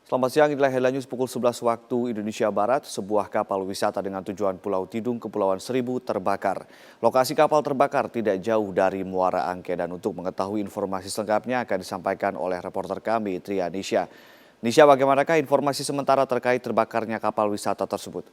Selamat siang, inilah headline news pukul 11 waktu Indonesia Barat. Sebuah kapal wisata dengan tujuan Pulau Tidung, Kepulauan Seribu terbakar. Lokasi kapal terbakar tidak jauh dari Muara Angke, dan untuk mengetahui informasi selengkapnya akan disampaikan oleh reporter kami, Tria Nisha. Nisha, bagaimanakah informasi sementara terkait terbakarnya kapal wisata tersebut?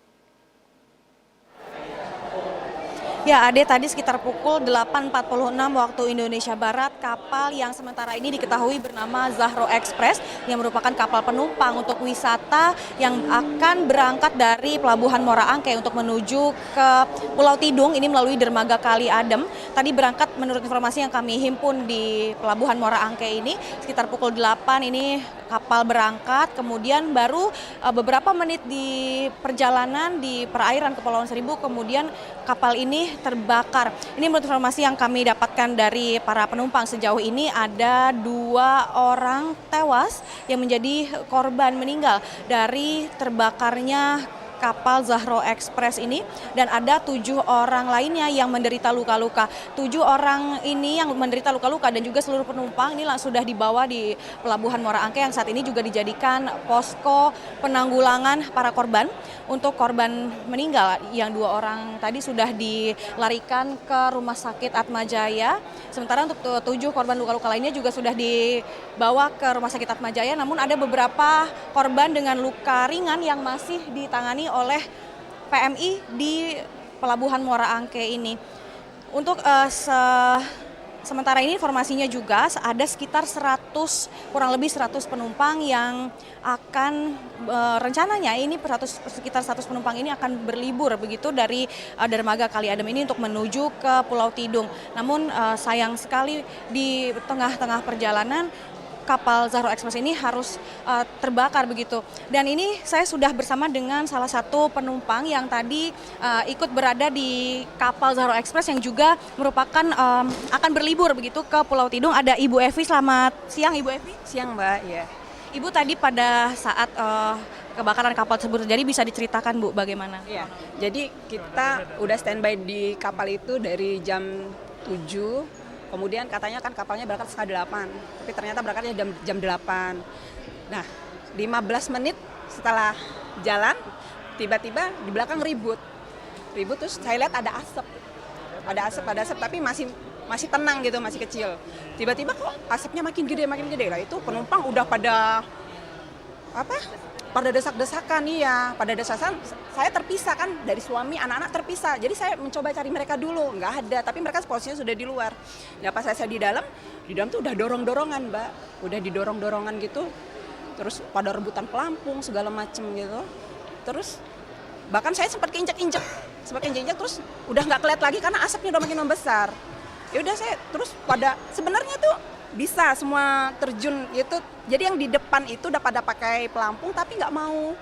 Ya, Ade, tadi sekitar pukul 8.46 waktu Indonesia Barat, kapal yang sementara ini diketahui bernama Zahro Express yang merupakan kapal penumpang untuk wisata yang akan berangkat dari Pelabuhan Muara Angke untuk menuju ke Pulau Tidung, ini melalui dermaga Kali Adem. Tadi berangkat menurut informasi yang kami himpun di Pelabuhan Muara Angke ini, sekitar pukul 8 ini kapal berangkat, kemudian baru beberapa menit di perjalanan di perairan Kepulauan Seribu, kemudian kapal ini terbakar. Ini menurut informasi yang kami dapatkan dari para penumpang, sejauh ini ada 2 orang tewas yang menjadi korban meninggal dari terbakarnya kapal Zahro Express ini, dan ada 7 orang lainnya yang menderita luka-luka. 7 orang ini yang menderita luka-luka dan juga seluruh penumpang ini sudah dibawa di Pelabuhan Muara Angke yang saat ini juga dijadikan posko penanggulangan para korban. Untuk korban meninggal yang 2 orang tadi sudah dilarikan ke Rumah Sakit Atma Jaya. Sementara untuk 7 korban luka-luka lainnya juga sudah dibawa ke Rumah Sakit Atma Jaya. Namun ada beberapa korban dengan luka ringan yang masih ditangani oleh PMI di Pelabuhan Muara Angke ini. Untuk sementara ini informasinya juga ada sekitar kurang lebih 100 penumpang yang akan rencananya ini sekitar 100 penumpang ini akan berlibur begitu dari dermaga Kali Adem ini untuk menuju ke Pulau Tidung. Namun sayang sekali di tengah-tengah perjalanan kapal Zahro Express ini harus terbakar begitu. Dan ini saya sudah bersama dengan salah satu penumpang yang tadi ikut berada di kapal Zahro Express yang juga merupakan akan berlibur begitu ke Pulau Tidung. Ada Ibu Evi. Selamat siang, Ibu Evi. Siang, Mbak. Ya. Ibu, tadi pada saat kebakaran kapal tersebut terjadi, bisa diceritakan, Bu, bagaimana? Iya. Jadi kita udah standby di kapal itu dari jam 7. Kemudian katanya kan kapalnya berangkat setengah 8, tapi ternyata berangkatnya jam 8. Nah, 15 menit setelah jalan, tiba-tiba di belakang ribut. Terus saya lihat ada asap, tapi masih tenang gitu, masih kecil. Tiba-tiba kok asapnya makin gede. Lah itu penumpang udah pada desak-desakan. Pada desakan saya terpisah kan dari suami, anak-anak terpisah. Jadi saya mencoba cari mereka dulu, nggak ada, tapi mereka posisinya sudah di luar. Nah, pas saya di dalam tuh udah dorong-dorongan, Mbak. Udah didorong-dorongan gitu. Terus pada rebutan pelampung segala macem gitu. Terus bahkan saya sempat keinjak-injak terus udah nggak kelihatan lagi karena asapnya udah makin membesar. Ya udah saya terus sebenarnya tuh bisa semua terjun gitu. Jadi yang di depan itu udah pada pakai pelampung tapi nggak mau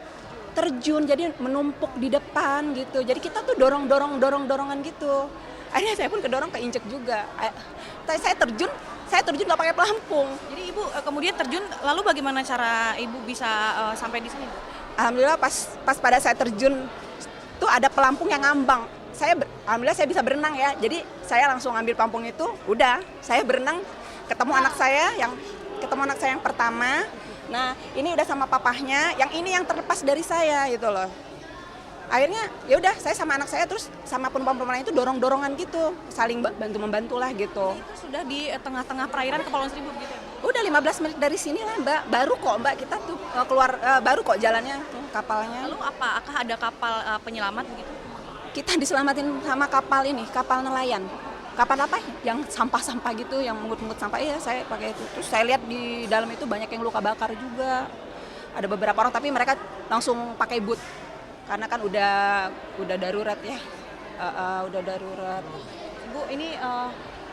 terjun, jadi menumpuk di depan gitu. Jadi kita tuh dorongan gitu. Akhirnya saya pun kedorong, keinjek juga. Saya terjun nggak pakai pelampung. Jadi Ibu kemudian terjun, lalu bagaimana cara Ibu bisa sampai di sini? Alhamdulillah pas pada saya terjun tuh ada pelampung yang ngambang. Alhamdulillah saya bisa berenang ya. Jadi saya langsung ambil pelampung itu, udah saya berenang ketemu anak saya yang pertama. Nah, ini udah sama papahnya, yang ini yang terlepas dari saya gitu loh. Akhirnya ya udah saya sama anak saya terus sama penumpang-penumpang lain itu dorong-dorongan gitu, saling bantu-membantu lah gitu. Itu sudah di tengah-tengah perairan Kepulauan Seribu gitu ya? Udah 15 menit dari sini lah, Mbak. Baru kok Mbak kita tuh keluar, baru kok jalannya tuh kapalnya. Lalu apakah ada kapal penyelamat begitu? Kita diselamatin sama kapal nelayan. Kapal apa? Yang sampah-sampah gitu, yang mengut-mengut sampah. Iya, saya pakai itu. Terus saya lihat di dalam itu banyak yang luka bakar juga. Ada beberapa orang, tapi mereka langsung pakai boot. Karena kan udah darurat ya. Udah darurat. Bu, ini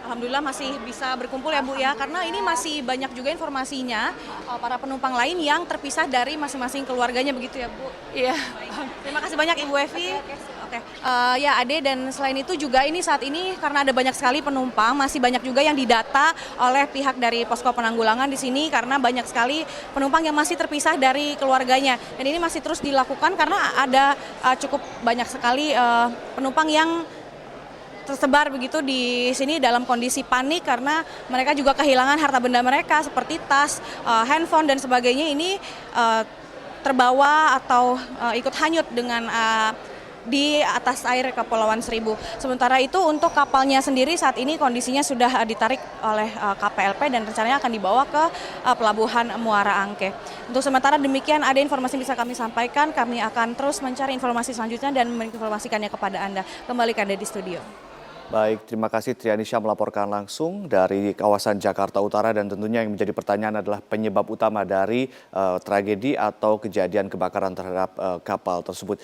alhamdulillah masih bisa berkumpul ya, Bu ya. Karena ini masih banyak juga informasinya para penumpang lain yang terpisah dari masing-masing keluarganya begitu ya, Bu. Iya. Terima kasih banyak Ibu Evi. Oke. Ya Ade, dan selain itu juga ini saat ini karena ada banyak sekali penumpang, masih banyak juga yang didata oleh pihak dari posko penanggulangan di sini karena banyak sekali penumpang yang masih terpisah dari keluarganya. Dan ini masih terus dilakukan karena ada cukup banyak sekali penumpang yang tersebar begitu di sini dalam kondisi panik karena mereka juga kehilangan harta benda mereka seperti tas, handphone dan sebagainya. Ini terbawa atau ikut hanyut dengan di atas air Kepulauan Seribu. Sementara itu untuk kapalnya sendiri saat ini kondisinya sudah ditarik oleh KPLP dan rencananya akan dibawa ke Pelabuhan Muara Angke. Untuk sementara demikian ada informasi yang bisa kami sampaikan, kami akan terus mencari informasi selanjutnya dan menginformasikannya kepada Anda. Kembali ke Anda di studio. Baik, terima kasih Trianisha melaporkan langsung dari kawasan Jakarta Utara dan tentunya yang menjadi pertanyaan adalah penyebab utama dari tragedi atau kejadian kebakaran terhadap kapal tersebut.